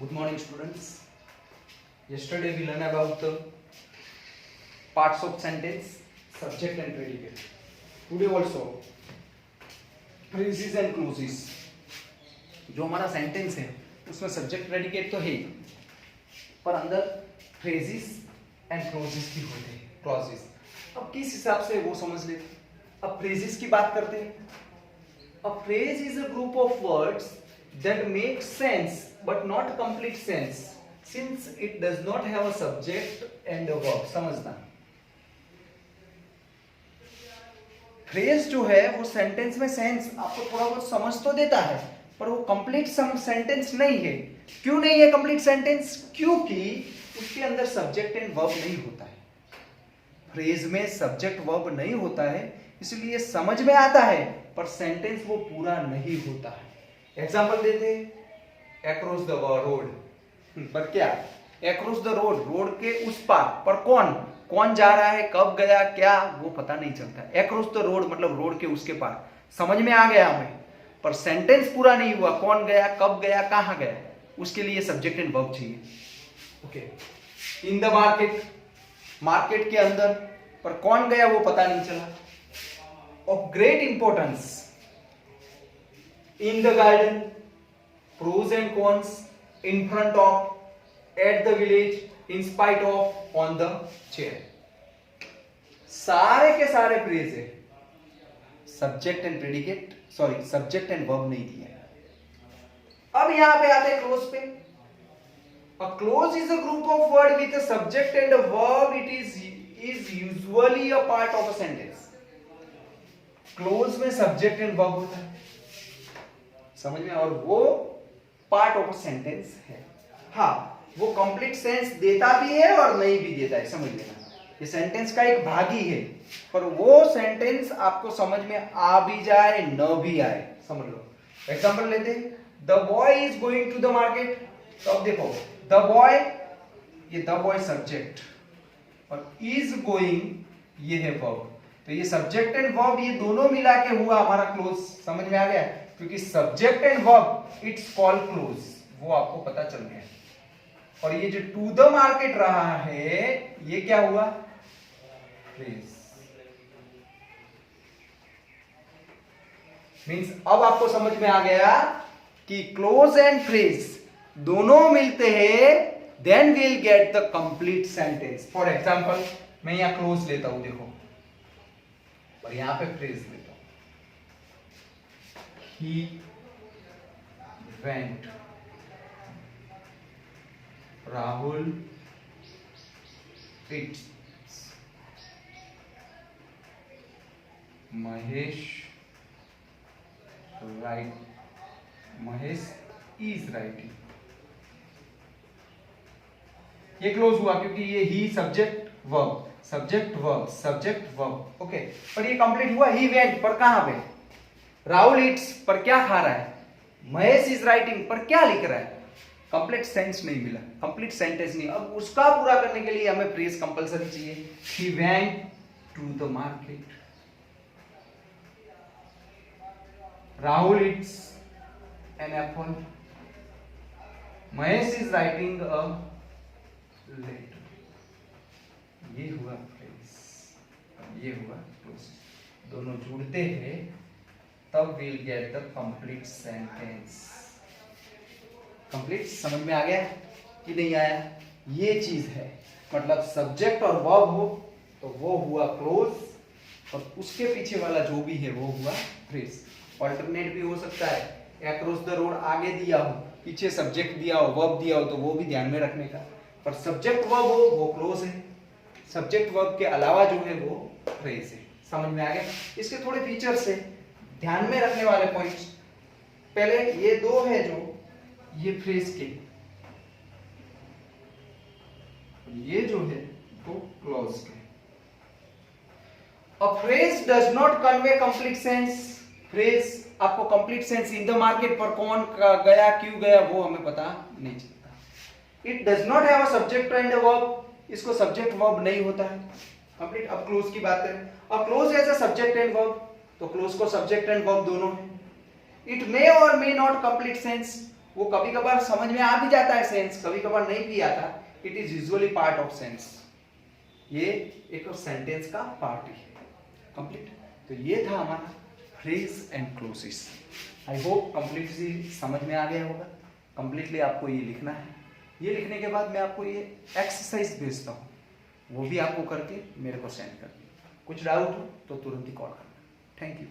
Good morning, students. Yesterday we learned about the parts of sentence, subject and predicate. Today also phrases and clauses. जो हमारा sentence है उसमें subject predicate तो है ही, पर अंदर फ्रेजेस एंड क्लॉजेस भी होते हैं. क्लॉजेस अब किस हिसाब से वो समझ लेते. अब फ्रेजेस की बात करते हैं. A phrase is a group of words that make sense but not complete sense since it does not have a subject and a verb. समझना, फ्रेज जो है वो सेंटेंस में सेंस आपको थोड़ा बहुत समझ तो देता है, पर वो कंप्लीट सेंटेंस नहीं है. क्यों नहीं है कंप्लीट सेंटेंस? क्योंकि उसके अंदर सब्जेक्ट एंड वर्ब नहीं होता है. फ्रेज में सब्जेक्ट वर्ब नहीं होता है, इसलिए समझ में आता है पर सेंटेंस वो पूरा नहीं होता है. एग्जांपल देते हैं, अक्रॉस द रोड. पर क्या अक्रॉस द रोड, रोड के उस पार, पर कौन कौन जा रहा है, कब गया, क्या, वो पता नहीं चलता. अक्रॉस द रोड मतलब रोड के उसके पार. समझ में आ गया हमें, पर सेंटेंस पूरा नहीं हुआ. कौन गया, कब गया, कहां गया, उसके लिए सब्जेक्ट एंड वर्ब चाहिए. Okay. In the market, market के अंदर, पर कौन गया वो पता नहीं चला. Of great importance, in the garden, pros and cons, in front of, at the village, in spite of, on the chair. सारे के सारे फ्रेज है, subject and predicate, sorry subject and verb नहीं दिया है. अब यहां पे आते हैं क्लोज पे. A clause is a group of word with a subject and a verb. It is usually a part of a sentence. Close में सब्जेक्ट एंड वर्ब होता है, समझ में, और वो पार्ट ऑफ सेंटेंस है. हाँ, वो कंप्लीट सेंस देता भी है और नहीं भी देता है, समझ लेना. ये सेंटेंस का एक भाग ही है, पर वो सेंटेंस आपको समझ में आ भी जाए न भी आए, समझ लो. एग्जांपल लेते हैं, the boy is going to the market. तो अब देखो, द बॉय, ये द बॉय सब्जेक्ट और इज गोइंग ये है वर्ब. तो ये सब्जेक्ट एंड वर्ब ये दोनों मिला के हुआ हमारा क्लोज. समझ में आ गया? क्योंकि subject and verb it's called close, वो आपको पता चल गया. और ये जो टू द मार्केट रहा है ये क्या हुआ? फ्रेज. मींस अब आपको समझ में आ गया कि क्लोज एंड फ्रेज दोनों मिलते हैं, then we'll get the complete sentence. For example मैं यहां क्लोज लेता हूं, देखो, और यहां पे फ्रेज लेता हूं. He went, Rahul eats, Mahesh is writing. ये क्लोज हुआ क्योंकि ये ही subject verb, subject verb, subject verb. Okay, पर ये कंप्लीट हुआ. ही वेंट पर कहां पे? राहुल ईट्स पर क्या खा रहा है? महेश इज राइटिंग पर क्या लिख रहा है? कंप्लीट सेंस नहीं मिला, कंप्लीट सेंटेंस नहीं. अब उसका पूरा करने के लिए हमें फ्रेज कंपलसरी चाहिए. He went to the market, Rahul eats an apple, Mahesh is writing a letter. ये हुआ फ्रेज, ये हुआ क्लोज. दोनों जुड़ते हैं तब will get the complete sentence. Complete समझ में आ गया कि नहीं आया? ये चीज है, मतलब सब्जेक्ट और वर्ब हो तो वो हुआ क्लोज, और उसके पीछे वाला जो भी है वो हुआ फ्रेज. ऑल्टरनेट भी हो सकता है, अक्रॉस द रोड आगे दिया हो, पीछे सब्जेक्ट दिया हो, वर्ब दिया हो, तो वो भी ध्यान में रखने का. पर सब्जेक्ट वर्ब हो वो क्लोज है, सब्जेक्ट वर्ब के अलावा जो है वो फ्रेज है. समझ में आ गया? इसके थोड़े फीचर्स है, ध्यान में रखने वाले पॉइंट्स. पहले ये दो है जो ये फ्रेज के, ये जो है वो क्लॉज के. A phrase does not convey complete sense. Phrase आपको complete sense, in the market पर कौन गया, क्यों गया, वो हमें पता नहीं चलता. It does not have a subject and a verb. इसको सब्जेक्ट वर्ब नहीं होता है. कंप्लीट. अब क्लोज की बात करें, अब clause as a subject and verb, तो क्लोज को सब्जेक्ट एंड वर्ब दोनों है. इट मे और मे नॉट कंप्लीट सेंस. वो कभी कभार समझ में आ भी जाता है सेंस, कभी कभार नहीं भी आता, it is usually part of sense, ये एक सेंटेंस का पार्ट ही है। कंप्लीट। तो ये था हमारा phrase and clauses. I hope completely समझ में आ गया होगा। कंप्लीटली आपको ये लिखना है, ये लिखने के बाद मैं आपको ये एक्सरसाइज भेजता हूँ, वो भी आपको करके मेरे को सेंड कर दीजिए। कुछ डाउट हो तो तुरंत ही कॉल करना। Thank you.